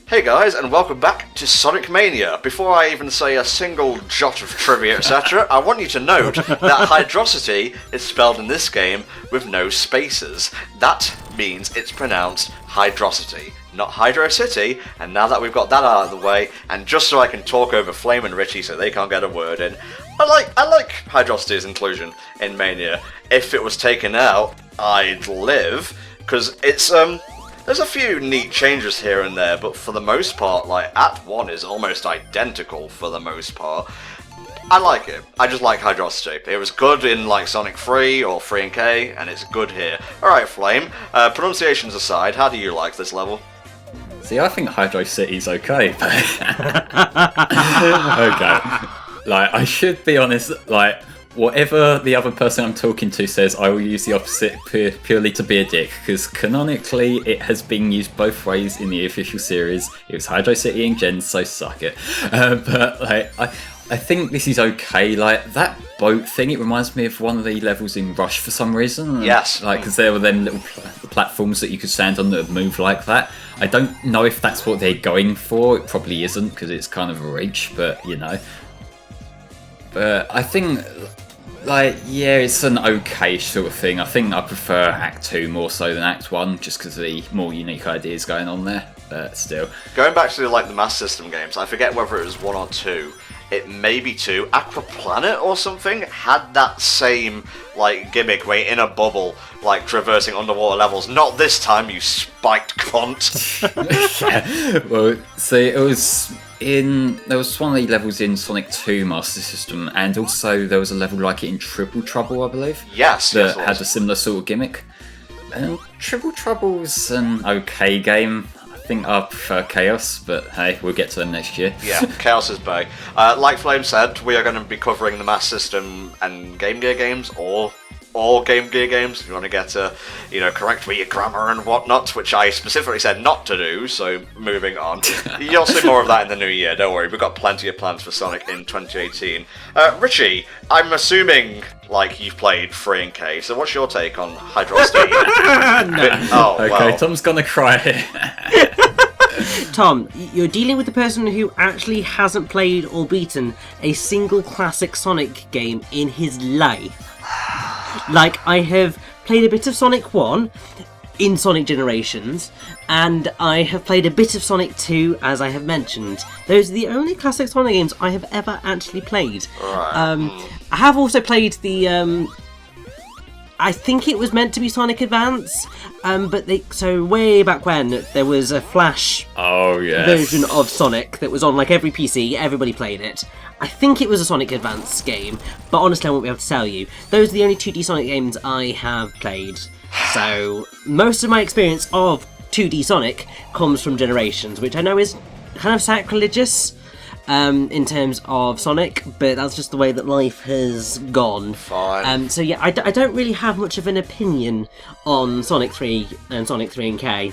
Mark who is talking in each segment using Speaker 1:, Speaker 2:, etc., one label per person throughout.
Speaker 1: Hey guys, and welcome back to Sonic Mania. Before I even say a single jot of trivia, etc., I want you to note that Hydrocity is spelled in this game with no spaces. That means it's pronounced Hydrocity, not Hydrocity, and now that we've got that out of the way, and just so I can talk over Flame and Richie so they can't get a word in, I like Hydrocity's inclusion in Mania. If it was taken out, I'd live, because it's, there's a few neat changes here and there, but for the most part, like, Act 1 is almost identical for the most part. I like it. I just like Hydrocity. It was good in, like, Sonic 3 or 3 and K, and it's good here. Alright, Flame, pronunciations aside, how do you like this level?
Speaker 2: See, I think Hydrocity's okay, but... okay. Like, I should be honest, like... Whatever the other person I'm talking to says, I will use the opposite purely to be a dick, because canonically it has been used both ways in the official series. It was Hydrocity and Gen, so suck it. But like, I think this is okay. Like, that boat thing, it reminds me of one of the levels in Rush for some reason.
Speaker 1: Yes.
Speaker 2: Like, because there were them little platforms that you could stand on that would move like that. I don't know if that's what they're going for. It probably isn't, because it's kind of a reach, but you know. But I think... like, yeah, it's an okay sort of thing. I think I prefer Act 2 more so than Act 1, just because of the more unique ideas going on there, but still.
Speaker 1: Going back to, like, the Master System games, I forget whether it was 1 or 2, it may be 2, Aqua Planet or something had that same, like, gimmick where you're in a bubble, like, traversing underwater levels. Not this time, you spiked cunt!
Speaker 2: Yeah, well, see, it was... there was one of the levels in Sonic 2 Master System, and also there was a level like it in Triple Trouble, I believe.
Speaker 1: Yes,
Speaker 2: that had a similar sort of gimmick. And Triple Trouble's an okay game. I think I prefer Chaos, but hey, we'll get to them next year.
Speaker 1: Yeah, Chaos is bae. Like Flame said, we are going to be covering the Master System and Game Gear games, or Game Gear games, if you want to get correct with your grammar and whatnot, which I specifically said not to do, so moving on. You'll see more of that in the new year, don't worry, we've got plenty of plans for Sonic in 2018. Richie, I'm assuming, like, you've played 3 and K, so what's your take on Hydrocity?
Speaker 2: No. Okay, Tom's gonna cry here.
Speaker 3: Tom, you're dealing with the person who actually hasn't played or beaten a single classic Sonic game in his life. Like, I have played a bit of Sonic 1 in Sonic Generations, and I have played a bit of Sonic 2, as I have mentioned. Those are the only classic Sonic games I have ever actually played.
Speaker 1: Right.
Speaker 3: I have also played the... I think it was meant to be Sonic Advance, but so way back when there was a Flash version of Sonic that was on like every PC, everybody played it. I think it was a Sonic Advance game, but honestly I won't be able to tell you. Those are the only 2D Sonic games I have played. So most of my experience of 2D Sonic comes from Generations, which I know is kind of sacrilegious in terms of Sonic, but that's just the way that life has gone.
Speaker 1: Fine.
Speaker 3: So yeah, I don't really have much of an opinion on Sonic 3 and Sonic 3 and K.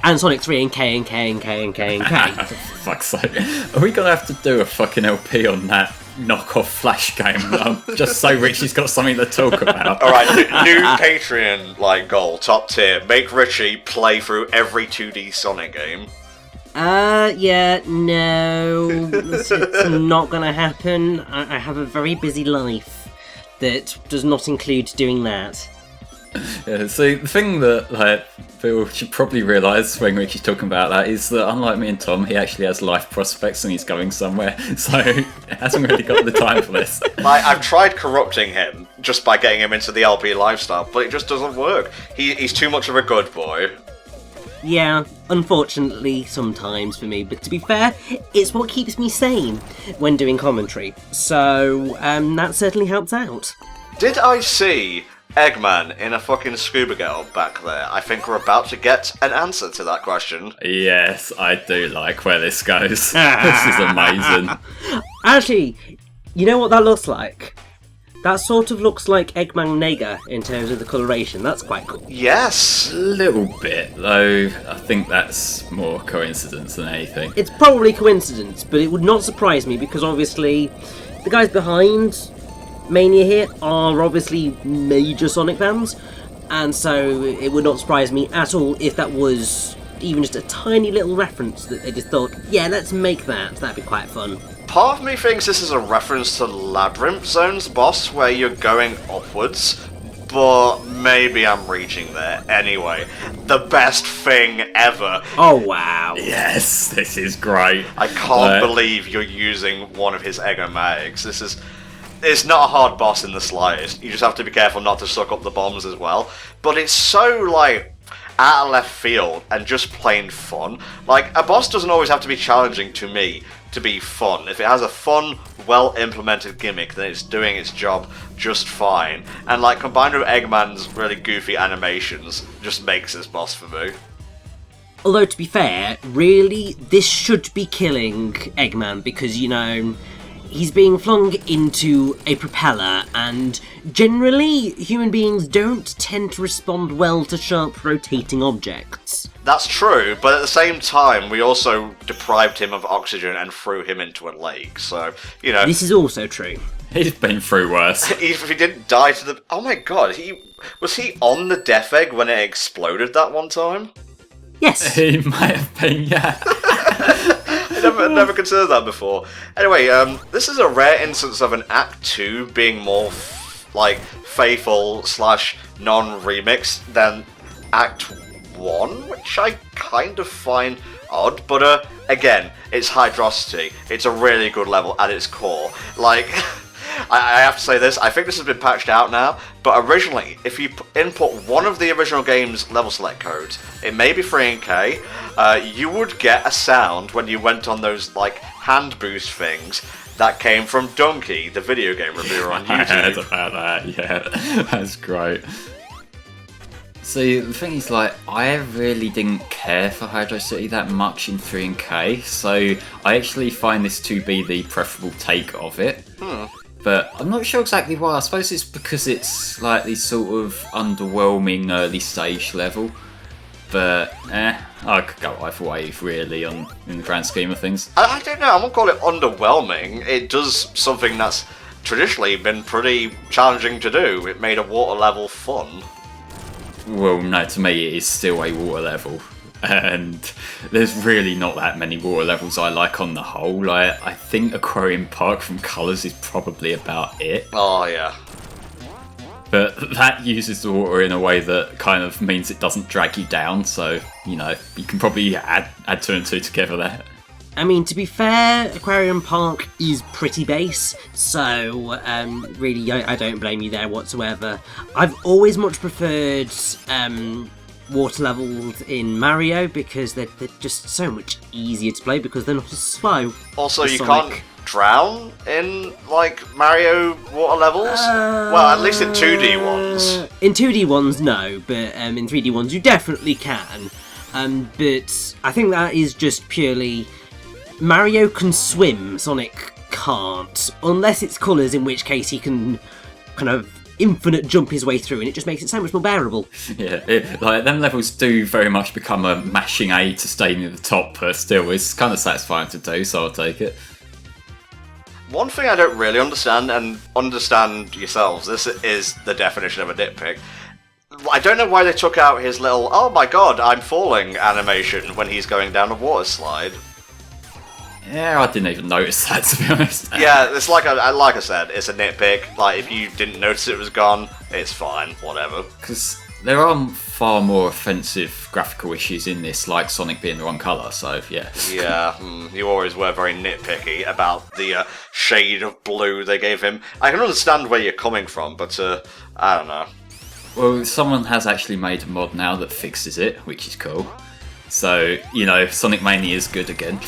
Speaker 3: And Sonic 3 and K and K and K and K and K.
Speaker 2: For fuck's sake. Are we gonna have to do a fucking LP on that knockoff Flash game? Just so Richie's got something to talk about.
Speaker 1: Alright, new Patreon, like, goal, top tier. Make Richie play through every 2D Sonic game.
Speaker 3: Yeah, no, it's not gonna happen. I have a very busy life that does not include doing that.
Speaker 2: Yeah, see, the thing that like people should probably realise when Richie's talking about that is that unlike me and Tom, he actually has life prospects and he's going somewhere, so he hasn't really got the time for this.
Speaker 1: I've tried corrupting him just by getting him into the LP lifestyle, but it just doesn't work. He's too much of a good boy.
Speaker 3: Yeah, unfortunately, sometimes for me, but to be fair, it's what keeps me sane when doing commentary, so that certainly helps out.
Speaker 1: Did I see Eggman in a fucking scuba girl back there? I think we're about to get an answer to that question.
Speaker 2: Yes, I do like where this goes. This is amazing.
Speaker 3: Actually, you know what that looks like? That sort of looks like Eggman Nega in terms of the coloration. That's quite cool.
Speaker 1: Yes!
Speaker 2: A little bit, though. I think that's more coincidence than anything.
Speaker 3: It's probably coincidence, but it would not surprise me because obviously the guys behind Mania here are obviously major Sonic fans, and so it would not surprise me at all if that was even just a tiny little reference that they just thought, yeah, let's make that. That'd be quite fun.
Speaker 1: Part of me thinks this is a reference to Labyrinth Zone's boss, where you're going upwards, but maybe I'm reaching there. Anyway, the best thing ever.
Speaker 3: Oh, wow.
Speaker 2: Yes, this is great.
Speaker 1: I can't believe you're using one of his egomatics. It's not a hard boss in the slightest. You just have to be careful not to suck up the bombs as well. But it's so, like, out of left field and just plain fun. Like, a boss doesn't always have to be challenging to me to be fun. If it has a fun, well-implemented gimmick, then it's doing its job just fine. And, like, combined with Eggman's really goofy animations, just makes this boss for me.
Speaker 3: Although, to be fair, really, this should be killing Eggman because, you know, he's being flung into a propeller, and generally, human beings don't tend to respond well to sharp rotating objects.
Speaker 1: That's true, but at the same time, we also deprived him of oxygen and threw him into a lake, so, you know...
Speaker 3: This is also true.
Speaker 2: He's been through worse.
Speaker 1: If he didn't die to the... Oh my god, was he on the death egg when it exploded that one time?
Speaker 3: Yes.
Speaker 2: He might have been, yeah.
Speaker 1: I never considered that before. Anyway, this is a rare instance of an Act 2 being more, like, faithful / non-remix than Act 1, which I kind of find odd, but, again, it's Hydrocity. It's a really good level at its core. Like... I have to say this, I think this has been patched out now, but originally, if you input one of the original game's level select codes, it may be free in K, you would get a sound when you went on those, like, hand boost things that came from Donkey, the video game reviewer on YouTube.
Speaker 2: I heard about that, yeah. That's great. See, the thing is, like, I really didn't care for Hydrocity that much in 3 and K, so I actually find this to be the preferable take of it. But I'm not sure exactly why. I suppose it's because it's like the sort of underwhelming early stage level. But, I could go either way, really, in the grand scheme of things.
Speaker 1: I don't know, I won't call it underwhelming. It does something that's traditionally been pretty challenging to do. It made a water level fun.
Speaker 2: Well, no, to me it is still a water level. And there's really not that many water levels I like on the whole. I think Aquarium Park from Colours is probably about it.
Speaker 1: Oh, yeah.
Speaker 2: But that uses the water in a way that kind of means it doesn't drag you down, so, you know, you can probably add 2 and 2 together there.
Speaker 3: I mean, to be fair, Aquarium Park is pretty base, so really, I don't blame you there whatsoever. I've always much preferred water levels in Mario because they're just so much easier to play because they're not as slow.
Speaker 1: Also,
Speaker 3: as
Speaker 1: you
Speaker 3: Sonic.
Speaker 1: can't drown in, like, Mario water levels? Well, at least in 2D ones.
Speaker 3: In 2D ones, no, but in 3D ones you definitely can. But I think that is just purely... Mario can swim, Sonic can't. Unless it's Colours, in which case he can kind of infinite jump his way through, and it just makes it so much more bearable.
Speaker 2: Yeah, like them levels do very much become a mashing A to stay near the top, but still, it's kind of satisfying to do, so I'll take it.
Speaker 1: One thing I don't really understand, and understand yourselves, this is the definition of a nitpick. I don't know why they took out his little, oh my god, I'm falling animation when he's going down a water slide.
Speaker 2: Yeah, I didn't even notice that, to be honest.
Speaker 1: Yeah, it's like I said, it's a nitpick. Like, if you didn't notice it was gone, it's fine, whatever.
Speaker 2: Because there are far more offensive graphical issues in this, like Sonic being the wrong colour, so yeah.
Speaker 1: Yeah, you always were very nitpicky about the shade of blue they gave him. I can understand where you're coming from, but I don't know.
Speaker 2: Well, someone has actually made a mod now that fixes it, which is cool. So, you know, Sonic Mania is good again.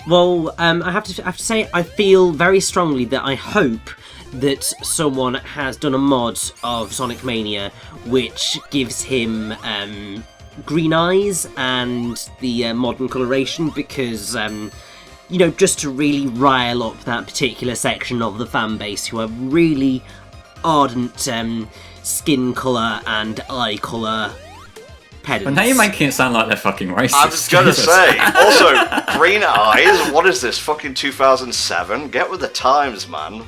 Speaker 3: Well, I have to say, I feel very strongly that I hope that someone has done a mod of Sonic Mania which gives him green eyes and the modern coloration, because, you know, just to really rile up that particular section of the fan base who are really ardent skin colour and eye colour pedants.
Speaker 2: But now you're making it sound like they're fucking racist.
Speaker 1: I was gonna say, also, green eyes, what is this, fucking 2007? Get with the times, man.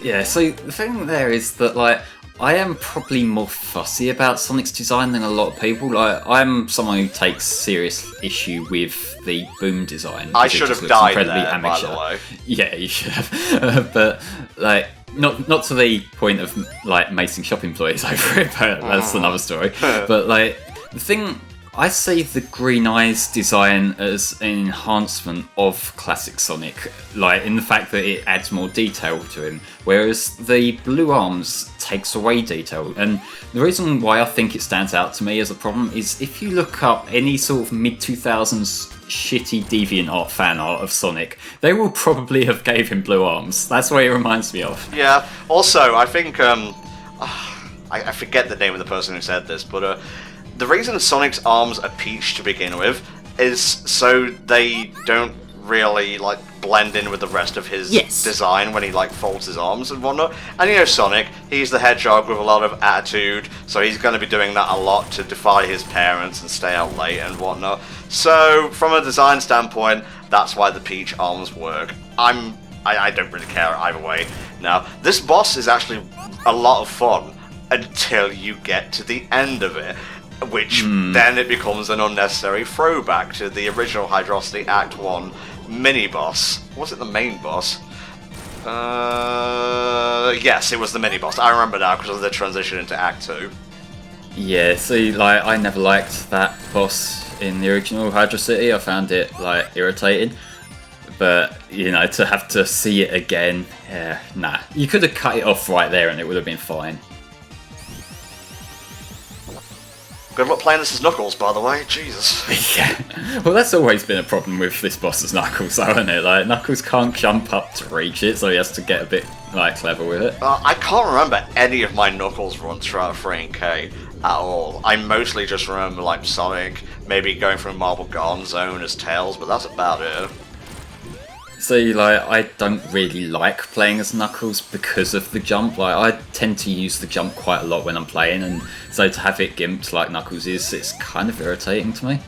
Speaker 2: Yeah, so the thing there is that, like, I am probably more fussy about Sonic's design than a lot of people. Like, I'm someone who takes serious issue with the boom design.
Speaker 1: I should have died there, by the way.
Speaker 2: Yeah, you should have. But, like, not to the point of, like, macing shop employees over it, but that's another story. But, like, the thing... I see the green eyes design as an enhancement of classic Sonic, like in the fact that it adds more detail to him, whereas the blue arms takes away detail. And the reason why I think it stands out to me as a problem is if you look up any sort of mid-2000s shitty DeviantArt fan art of Sonic, they will probably have gave him blue arms. That's what it reminds me of.
Speaker 1: Yeah, also, I think, I forget the name of the person who said this, but, the reason Sonic's arms are peach to begin with is so they don't really, like, blend in with the rest of his design when he, like, folds his arms and whatnot. And you know Sonic, he's the hedgehog with a lot of attitude, so he's going to be doing that a lot to defy his parents and stay out late and whatnot. So, from a design standpoint, that's why the peach arms work. I don't really care either way. Now, this boss is actually a lot of fun until you get to the end of it. Which then it becomes an unnecessary throwback to the original Hydrocity Act 1 mini-boss. Was it the main boss? Yes, it was the mini-boss. I remember now because of the transition into Act 2.
Speaker 2: Yeah, see, like, I never liked that boss in the original Hydrocity. I found it, like, irritating. But, you know, to have to see it again, yeah, nah. You could have cut it off right there and it would have been fine.
Speaker 1: Good luck playing this as Knuckles, by the way. Jesus.
Speaker 2: Yeah. Well, that's always been a problem with this boss as Knuckles, though, isn't it? Like, Knuckles can't jump up to reach it, so he has to get a bit, like, clever with it.
Speaker 1: I can't remember any of my Knuckles runs throughout 3K at all. I mostly just remember, like, Sonic, maybe going through Marble Garden Zone as Tails, but that's about it.
Speaker 2: See, like, I don't really like playing as Knuckles because of the jump. Like, I tend to use the jump quite a lot when I'm playing, and so to have it gimped like Knuckles is, it's kind of irritating to me.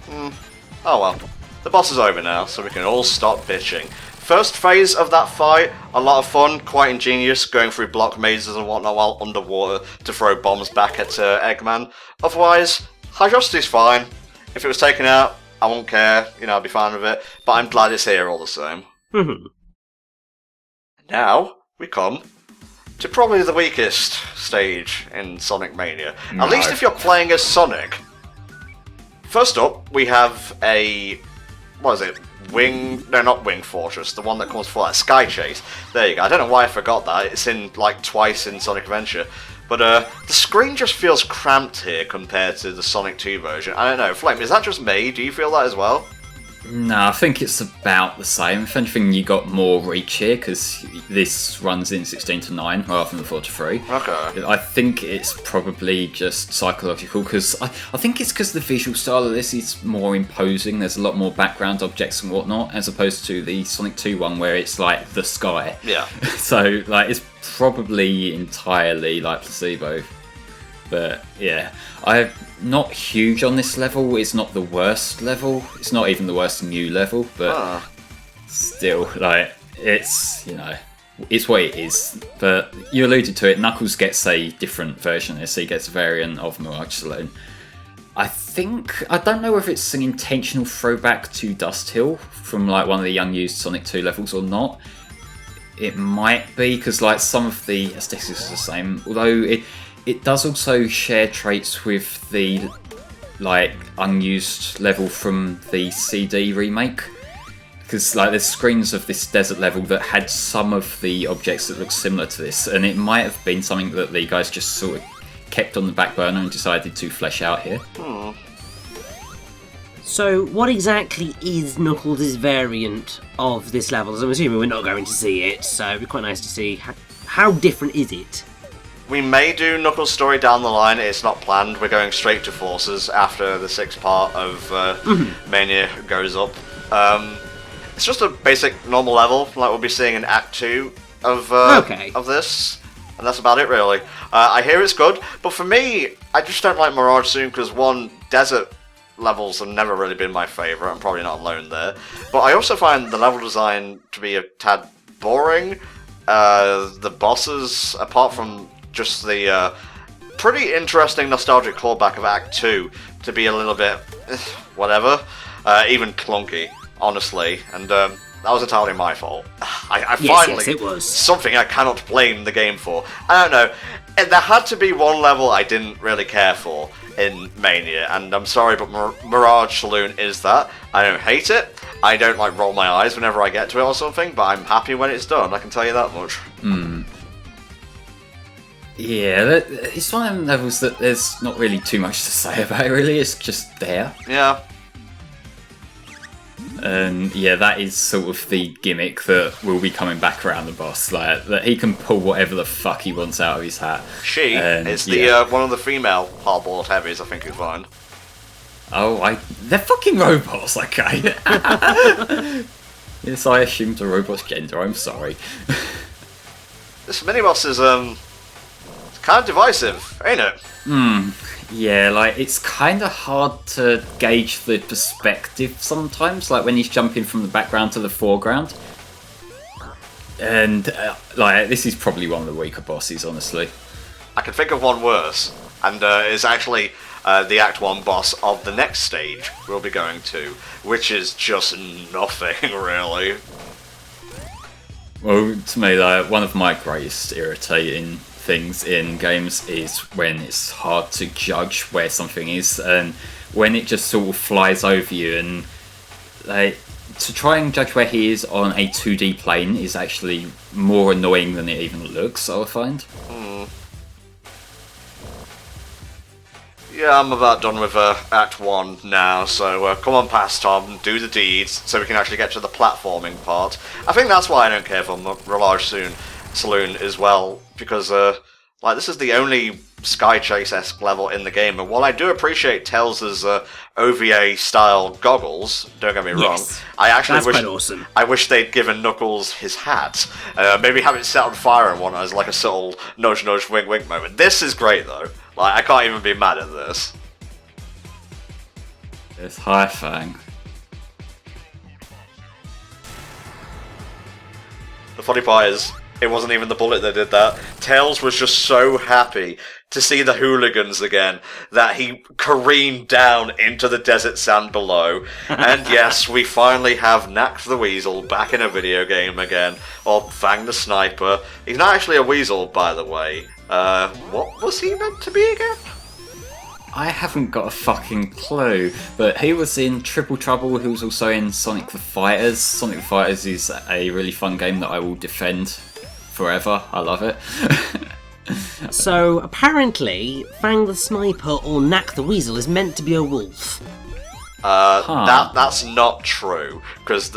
Speaker 1: Oh well. The boss is over now, so we can all stop bitching. First phase of that fight, a lot of fun, quite ingenious, going through block mazes and whatnot while underwater to throw bombs back at Eggman. Otherwise, Hydrocity's fine. If it was taken out, I won't care, you know, I'd be fine with it, but I'm glad it's here all the same. Now, we come to probably the weakest stage in Sonic Mania. No. At least if you're playing as Sonic. First up, we have a... what is it? No, not Wing Fortress, the one that comes before that, Sky Chase. There you go, I don't know why I forgot that, it's in, like, twice in Sonic Adventure. But, the screen just feels cramped here compared to the Sonic 2 version. I don't know, Flame, is that just me? Do you feel that as well?
Speaker 2: No, I think it's about the same. If anything, you got more reach here, because this runs in 16:9 rather than 4:3.
Speaker 1: Okay.
Speaker 2: I think it's probably just psychological, because I think it's because the visual style of this is more imposing. There's a lot more background objects and whatnot, as opposed to the Sonic 2 one, where it's like the sky.
Speaker 1: Yeah.
Speaker 2: So, like, it's probably entirely like placebo. But yeah, I'm not huge on this level. It's not the worst level. It's not even the worst new level, but still, like, it's, you know, it's what it is. But you alluded to it, Knuckles gets a different version of this. He gets a variant of Mirage Saloon. I don't know if it's an intentional throwback to Dust Hill from, like, one of the unused Sonic 2 levels or not. It might be, because, like, some of the aesthetics are the same, although it does also share traits with the, like, unused level from the CD remake. Because, like, there's screens of this desert level that had some of the objects that look similar to this, and it might have been something that the guys just sort of kept on the back burner and decided to flesh out here.
Speaker 3: So, what exactly is Knuckles' variant of this level? As I'm assuming we're not going to see it, so it'd be quite nice to see how different is it?
Speaker 1: We may do Knuckles' story down the line, it's not planned. We're going straight to Forces after the 6th part of Mania goes up. It's just a basic normal level, like we'll be seeing in Act 2 of this, and that's about it really. I hear it's good, but for me, I just don't like Mirage Saloon because, one, desert levels have never really been my favourite, I'm probably not alone there. But I also find the level design to be a tad boring. The bosses, apart from just the pretty interesting nostalgic callback of Act 2 to be a little bit whatever, even clunky, honestly, and that was entirely my fault.
Speaker 3: Yes, it was.
Speaker 1: Something I cannot blame the game for. I don't know, and there had to be one level I didn't really care for in Mania, and I'm sorry, but Mirage Saloon is that. I don't hate it. I don't like roll my eyes whenever I get to it or something, but I'm happy when it's done, I can tell you that much.
Speaker 2: Yeah, it's one of them levels that there's not really too much to say about it, really. It's just there.
Speaker 1: Yeah.
Speaker 2: And yeah, that is sort of the gimmick that will be coming back around the boss. Like, that he can pull whatever the fuck he wants out of his hat.
Speaker 1: She is the one of the female hardboiled heavies, I think you'll find.
Speaker 2: Oh, they're fucking robots, okay. Yes, I assumed a robot's gender, I'm sorry.
Speaker 1: This mini-boss is, it's kind of divisive, ain't it?
Speaker 2: Yeah, like, it's kind of hard to gauge the perspective sometimes, like when he's jumping from the background to the foreground. And, like, this is probably one of the weaker bosses, honestly.
Speaker 1: I can think of one worse, and it's actually the Act 1 boss of the next stage we'll be going to, which is just nothing, really.
Speaker 2: Well, to me, like, one of my greatest irritating things in games is when it's hard to judge where something is, and when it just sort of flies over you, and like, to try and judge where he is on a 2D plane is actually more annoying than it even looks, I find.
Speaker 1: Yeah, I'm about done with Act 1 now, so come on past Tom, do the deeds, so we can actually get to the platforming part. I think that's why I don't care for Mirage Saloon as well, because like, this is the only Sky Chase-esque level in the game, and while I do appreciate Tails' OVA-style goggles, don't get me wrong, I actually
Speaker 3: quite awesome.
Speaker 1: I wish they'd given Knuckles his hat. Maybe have it set on fire and one as like a subtle nudge nudge wink wink moment. This is great though. Like, I can't even be mad at this.
Speaker 2: It's High Fang.
Speaker 1: The funny part is, it wasn't even the bullet that did that. Tails was just so happy to see the hooligans again that he careened down into the desert sand below. And yes, we finally have Knack the Weasel back in a video game again, or Fang the Sniper. He's not actually a weasel, by the way. What was he meant to be again?
Speaker 2: I haven't got a fucking clue, but he was in Triple Trouble, he was also in Sonic the Fighters. Sonic the Fighters is a really fun game that I will defend forever. I love it.
Speaker 3: So, apparently, Fang the Sniper or Knack the Weasel is meant to be a wolf.
Speaker 1: That's not true, because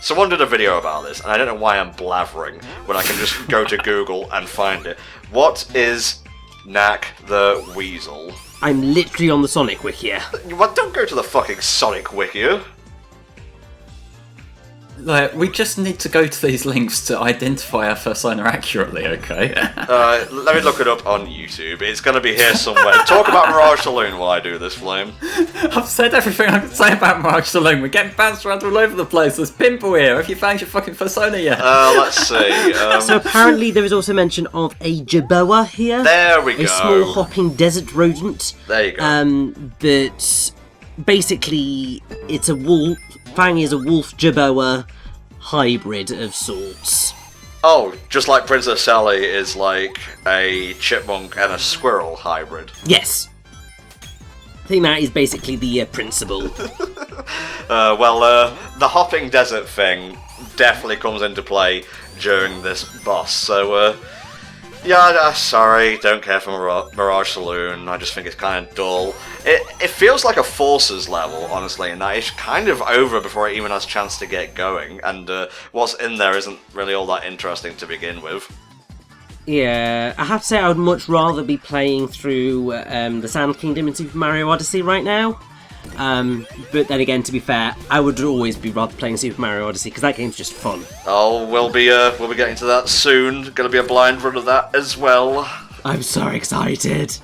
Speaker 1: someone did a video about this, and I don't know why I'm blathering when I can just go to Google and find it. What is Knack the Weasel?
Speaker 3: I'm literally on the Sonic Wiki.
Speaker 1: Well, don't go to the fucking Sonic Wiki.
Speaker 2: Like, we just need to go to these links to identify our persona accurately, okay?
Speaker 1: Let me look it up on YouTube. It's going to be here somewhere. Talk about Mirage Saloon while I do this, Flame.
Speaker 2: I've said everything I can say about Mirage Saloon. We're getting bounced around all over the place. There's Pimple here. Have you found your fucking persona yet?
Speaker 1: Let's see.
Speaker 3: So apparently there is also mention of a Jerboa here.
Speaker 1: There we go.
Speaker 3: A small hopping desert rodent.
Speaker 1: There you go.
Speaker 3: That basically it's a wolf. Fang is a wolf Jerboa hybrid of sorts.
Speaker 1: Oh, just like Princess Sally is like a chipmunk and a squirrel hybrid.
Speaker 3: Yes. I think that is basically the principle.
Speaker 1: The hopping desert thing definitely comes into play during this boss, so sorry, don't care for Mirage Saloon. I just think it's kind of dull. It feels like a Forces level, honestly, and that it's kind of over before it even has a chance to get going, and what's in there isn't really all that interesting to begin with.
Speaker 3: Yeah, I have to say I would much rather be playing through the Sand Kingdom in Super Mario Odyssey right now. But then again, to be fair, I would always be rather playing Super Mario Odyssey because that game's just fun.
Speaker 1: Oh, we'll be getting to that soon. Gonna be a blind run of that as well.
Speaker 3: I'm so excited.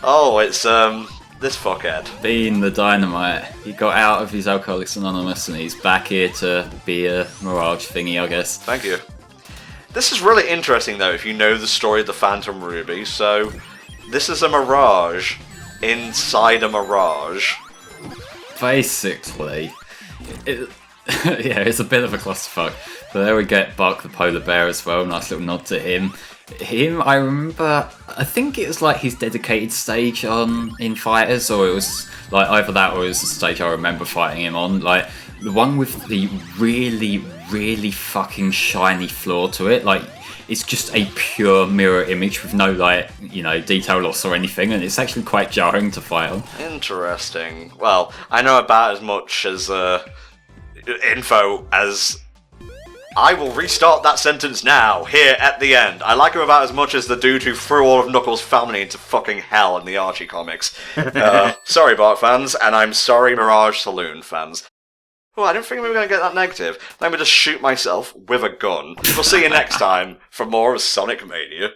Speaker 1: Oh, it's this fuckhead.
Speaker 2: Being the Dynamite, he got out of his Alcoholics Anonymous and he's back here to be a Mirage thingy, I guess.
Speaker 1: Thank you. This is really interesting, though, if you know the story of the Phantom Ruby. So, this is a mirage inside a mirage.
Speaker 2: Basically, yeah, it's a bit of a clusterfuck. But there we get Buck the polar bear as well. Nice little nod to him. I remember, I think it was like his dedicated stage in Fighters, or it was like either that or it was the stage I remember fighting him on. Like the one with the really, really fucking shiny floor to it. Like it's just a pure mirror image with no like, detail loss or anything, and it's actually quite jarring to fight on.
Speaker 1: Interesting. Well, I know about as much as info as I will restart that sentence now, here at the end. I like him about as much as the dude who threw all of Knuckles' family into fucking hell in the Archie comics. Sorry, Bart fans, and I'm sorry, Mirage Saloon fans. Oh, I didn't think we were going to get that negative. Let me just shoot myself with a gun. We'll see you next time for more of Sonic Mania.